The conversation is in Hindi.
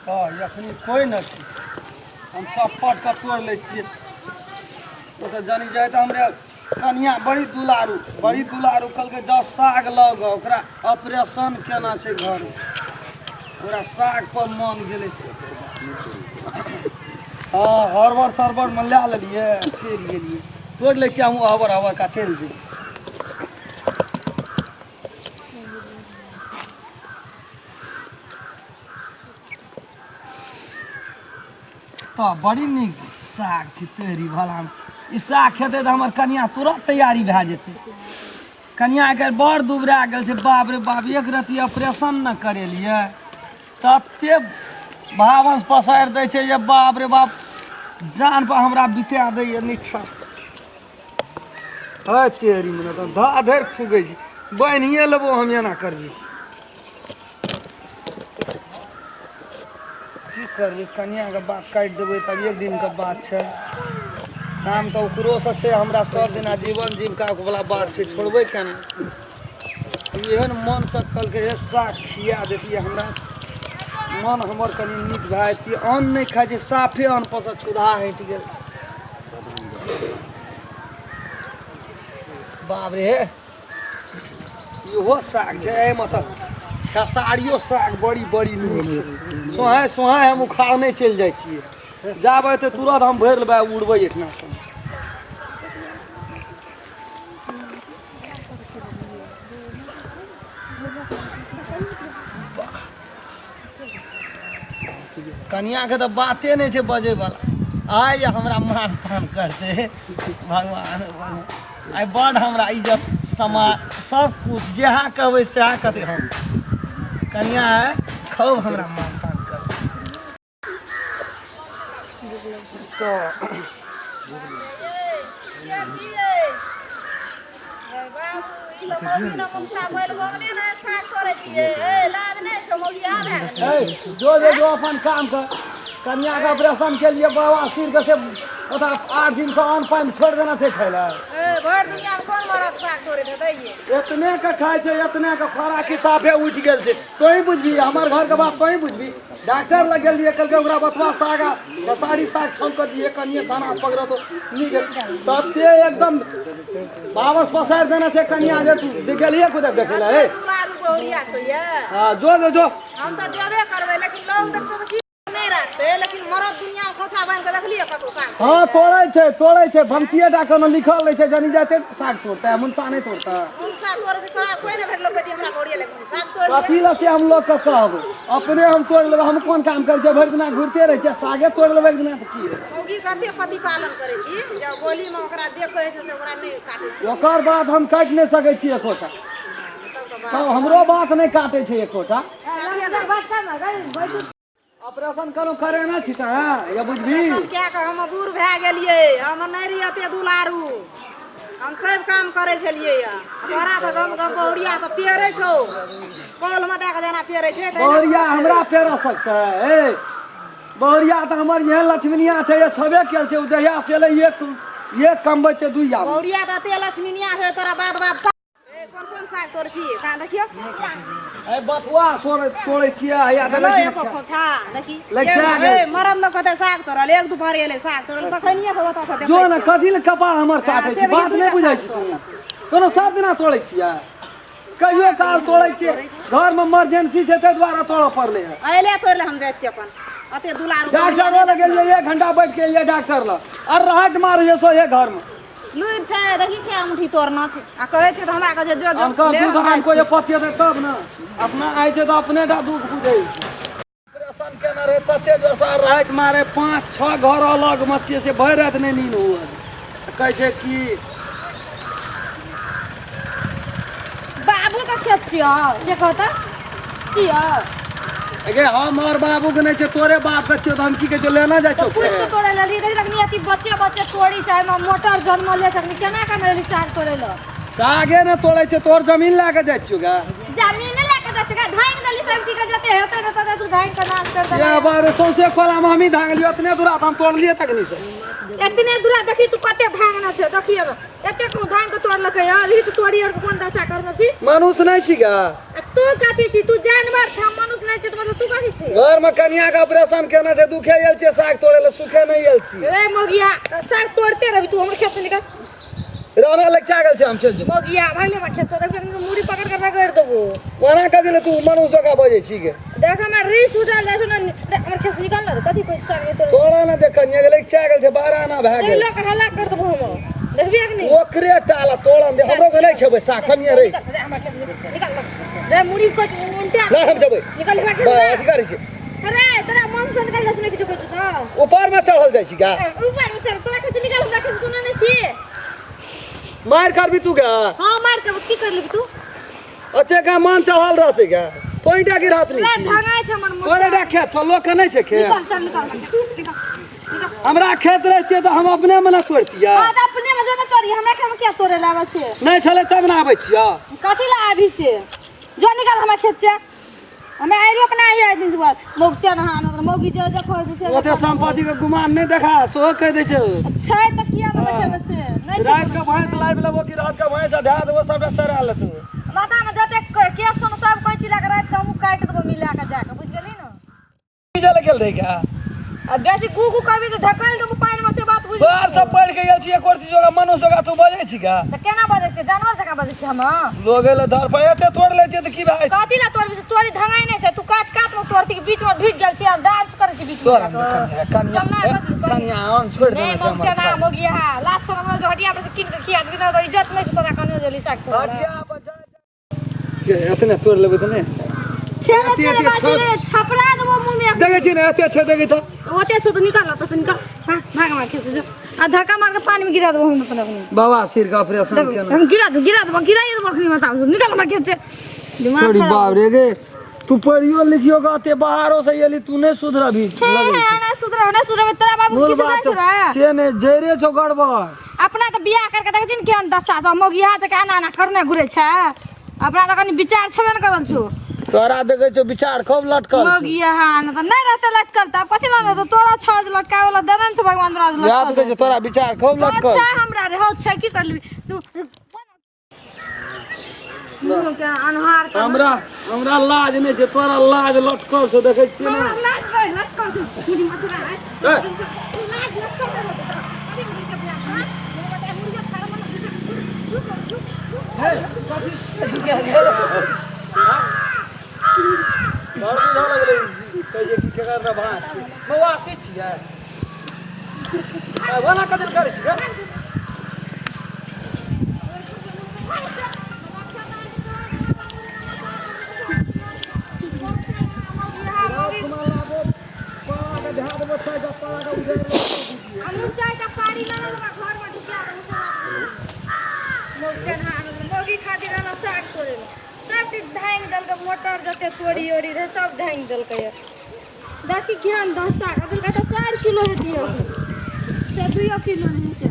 एखनी कोई न छै हम चप्पट के तोड़ लै छियै ओ तऽ जानी जाए तऽ हमरे कनिया बड़ी दुलारू कहलकै जाउ साग लग ओकरा ऑपरेशन केना छै घर ओकरा साग पर मन गेलै हाँ हरबर सरबर में लै लेलियै चलि गेलियै तोड़ि लै छियै हमहूँ हबर का चलि जेबै तऽ बड़ी नीक साग छै तेहरी भलामे ई साग खेतै तऽ हमर कनिया तुरंत तैयारी भए जेतै कनियाके बड़ दुबरा गेल छै बाप रे बाप एक रत्ती ऑपरेशन न करेलियै तते भावंश पसारि दै छै जे बाप रे बाप जान पर हमरा बिता दैए निठा है तेरी में तऽ धा धरि फुगै छै बान्हिए लेबो हम एना करबी की करबै कनियाके बात काटि देबै तब एक दिनके बात छै काम तऽ ओकरोसँ छै हमरा सब दिना जीवन जीविकावला बात छै छोड़बै केना एहन मनसँ कहलकै हे साग खिया देतियै हमरा मन हमर कनि नीक भए जेतियै अन्न नहि खाइ छै साफे अन्न पर सँ क्षुधा हटि गेल छै बाप रे इहो साग छै एहिमे तऽ खेसारियो साग बड़ी नीक छै सोहाय हम उखाड़ने चलि जाइ छियै जाबै तऽ तुरंत हम भरि लेबै उड़बै एहिठिना से कनियाके तऽ बाते नहि छै बजैवला आइ हमरा मान पान करतै भगवान आइ बड़ हमरा इज्जत सम्मान सब कुछ जहाँ कहबै सएह कहतै हम कनिया है खूब हमरा मान पान करतै तऽ जो अपन काम कर कन्या का ऑपरेशन के लिए बाबा सिर के से 8 दिन से अन्न पानि छोड़ देना छै खाय ला भर दुनिया में कौन मरद साग तोड़े थे इतने के खाए छै इतने के फरा की साफे उठि गेल छै तोही बुझबी हमर घर के बात तोही बुझबी डॉक्टर लग गेलिए कहलकै ओकरा बतवा साग साड़ी साग छौंक दिए कनिए दाना पकड़त नीक तते एकदम बाबस पसारि देने छै कनिया जे तू गेलिए खुद देखे ला हे हां जो हम तो जेबे करबै लेकिन लोग देखतो की नहीं रखते लेकिन मरद दुनिया में खोछा बांध के देखलिए कतो साग हां तोड़ै छै भंसिए डा कोनो लिखल रहै छै जनी जाते साग तोड़ता है मुंसा नहीं तोड़ता मुंसा तोड़े से तोरा कोई नहीं भेटलो कि हमरा कोड़िए लेकिन साग तोड़ कथी ला से हम लोग के कहबै अपने हम तोड़ लेबै हम कोन काम करै छै भरि दिना घुरते रहै छै सागे तोड़ लेबै एक दिना त की मौगी कते पति पालन करै छी जब गोली में ओकरा जे कहै छै से ओकरा नहीं काटै छी ओकर बात हम काटि नहीं सकै छी एकोटा तब हमरो बात नहीं काटै छै एकोटा ऑपरेशन करो करेना छी त या बुझबी क्या के हम बूढ़ भए गेलिए हम नहीं रही एते दुलारू हम सब काम करे छलिए बड़ा त गम बहुरिया त पेरे छौ कोल में दे के जेना पेरे छै बहुरिया हमरा पेर सकता है बहुरिया त हमर यहां लक्ष्मीनिया छै ये छबे केल छै जहिया से ले एक कमबै छै दुई आब बहुरिया त ते लक्ष्मीनिया छै तोरा बात कौन साग तोड़ छी कहां देखियो ए बथुआ तोड़े छियै या हेलो एको खोछा देखी ए मरद लोग कहते साग तोड़ल एक दुपहर एले साग तोड़ल तखनिए से होता से जो न कथि ल कपार हमर चाटे छी बात नहीं बुझै छी तू कोनो सब दिना तोड़े छियै कहियो काल तोड़े छियै घर में इमरजेंसी छै ते द्वारा तोड़ पड़ले है अइले तोड़ले हम जाय छी अपन अते दुलारू डॉक्टर लग गेलिए 1 घंटा बैठ के ये डॉक्टर ल और रहट मारे सो ये घर में लुइर छै देखी के मुठी तोड़ना छै आ कहै छै त हमरा कह जो ले हमको ये पतिए दे तब ना अपना आइ छै त अपने दा दुख बुझै ऑपरेशन केना रे तते जैसा रहट मारे 5-6 घर अलग में छिए से भरि रात नहीं नींद हुआ कहै छै कि बाबू का खेत छियो से कहता छियो अगे हमर बाबू के नहीं छै तोरे बाप के छियो त हम की के जो लेना जाय छौ कुछ तो तोड़े लली देख तकनी अति बच्चे तोड़ी चाहे मोटर जन्म ले सकनी केना का मेरे साग तोड़े ल सागे न तोड़े छै तोर जमीन लाके जाय छियो गा जमीन लेके जा छका धान दली सब ठीक जते हेते न तते तू धान का नाश कर दे ये बार सौसे कोला में हम ही धांग लियो इतने दूर हम तोड़ लिए तकनी से इतने दूर देखी तू कते धान न छै देखिए एते को धान के तोड़ लके या ली तू तोड़ी और कोन दशा करना छी मनुष्य नहीं छी गा तू कथी छी? तू जानवर छ, मनुष्य नहीं छी, तो मतलब तू कथी छी? घर में कन्या का ऑपरेशन करना से दुखे आयल छे, साग तोड़े ले सुखे नहीं आयल छी। ए मोगिया, साग तोड़ते रही तू हमर खेत से निकल। रहना लग गेल छे, हम चल जेबो। मोगिया भागले मत खेत से, देख के मुड़ी पकड़ कर रगड़ देबो। वहां का दिले तू मनुष्य का बजे छी के। देख हमर रीस उठल जाय छ न, हमर खेत से निकल न, कथी कोइ साग नहीं तोड़। तोड़ा ना देख कन्या के लग गेल छे, 12 आना भा ए गेल। लोग हल्ला कर देबो हम। देखबी कि नहीं? ओकरे टाला तोड़ा दे, हमरो के नहीं खेबे साग कन्या रे। हमर खेत से निकल। रे मुड़ी को उल्टा ना हम जेबे। निकल भाग बा खेत। अधिकारी छे। अरे तेरा मन से निकल जसने किछु कुछ तो। ऊपर में चढ़ल जाय छी का। ऊपर में चढ़, तोरा खेत निकल, हमरा खेत सुनने छी। मार कर भी तू का। हां मार के की कर लेबी तू? अच्छे का मन चढ़ल रहते का। कोईटा की रात रे नहीं छी। धंगाय छ मन मुस। तोरे रखे चलो के नहीं छे खे। निकल चल निकल। हमरा खेत रहते तो हम अपने में ना तोड़तिया। हां अपने में जो ना तोड़ी, हमरा के में क्या तोड़े लावे से? नहीं चले तब ना आबै छिया। कथी ला आभी से? जो निकल हमरा खेत से। हमें आइरो अपना आइए दिन से बाद मोगते ना हां मोगी जो जो खोज से। ओते संपत्ति के गुमान नहीं देखा, सो कह दे छे। अच्छा है त किया ना बचे से? नहीं रात का भैंस लाइव लेबो कि रात का भैंस आधा देबो सब चरा ले तू। माथा में जते के सुन सब कोई चिल्ला के रात हम काट देबो मिला के जाके, बुझ गेली ना? चले गेल रहे क्या। अब बेसी गू करबी तो ढकल देबो पानी में से बात बुझ। बाहर सब पढ़ के गेल छी, एक और चीज का मनुष्य का तू बजे छी का। त केना बजे छे? जानवर जका बजे छे हम। लोग ले धर पर एते तोड़ ले छी त की भाई। कथी ला तोड़बी? तोड़ी धंगाई नहीं छे, तू काट काट में तोड़ती के बीच में ढुक गेल छी, अब डांस करे छी बीच में। तोड़ कन्या ऑन छोड़ नहीं देना मोगते ना मोगिया लात से हम जो हटिया पर से किन के खिया बिना तो इज्जत नहीं तोरा कनो जली साग तोड़। हटिया बजा के इतने तोड़ लेबे त नहीं। खेले तेरे बाजी रे छपरा देबो मुंह में। देखे छी ना एते अच्छे देखे तो। ओते छु तो निकल त से निकल। हां भाग मार के से जो आ धक्का मार के पानी में गिरा देबो हम अपने अपने। बाबा सिर का ऑपरेशन केना। हम गिरा देबो अखनी में साहब निकल मार के से। दिमाग छोड़ी खराब। बाप रे गे तू पढ़ियो लिखियो गाते बाहरों से एली तू नहीं सुधरा भी ना सुधरा तेरा बाबू किछ ना छरा। से ने जेरे छो गड़बड़। अपना तो बियाह करके देख छिन केन दशा से मोगिया से काना ना करने घुरे छ। अपना तो कनी विचार छबे न करल छु। तोरा देखे छो विचार खूब लटकल छो। मोगिया हां न त नहीं रहते लटकल त कथि ना तो तोरा छज लटकावे वाला देलन छ भगवान तोरा लटकल। याद के तोरा विचार खूब लटकल। अच्छा हमरा रे हो छ की कर लेबी तू मुंह के अनहार कर। हमरा लाज नहीं छे, तोरा लाज लटकल छो देखे छी ना। लटकल छ मुड़ी मथुरा है। ए, लाज लटकल छ अरे मुड़ी के बियाह हां मुड़ी बता मुड़ी खा मन। हे कथि घर बुझा लगले कहिए कि केकर ना भात छी। मवासी छी यार। वाला कदर करे छी गे। मोगी खातिर ना साग तोड़े सब चीज ढांग दल के मोटर जते तोड़ी ओड़ी रहे सब ढांग दल के देखी ज्ञान 10 साग अदल का तो 4 किलो है दियो से 2 किलो नहीं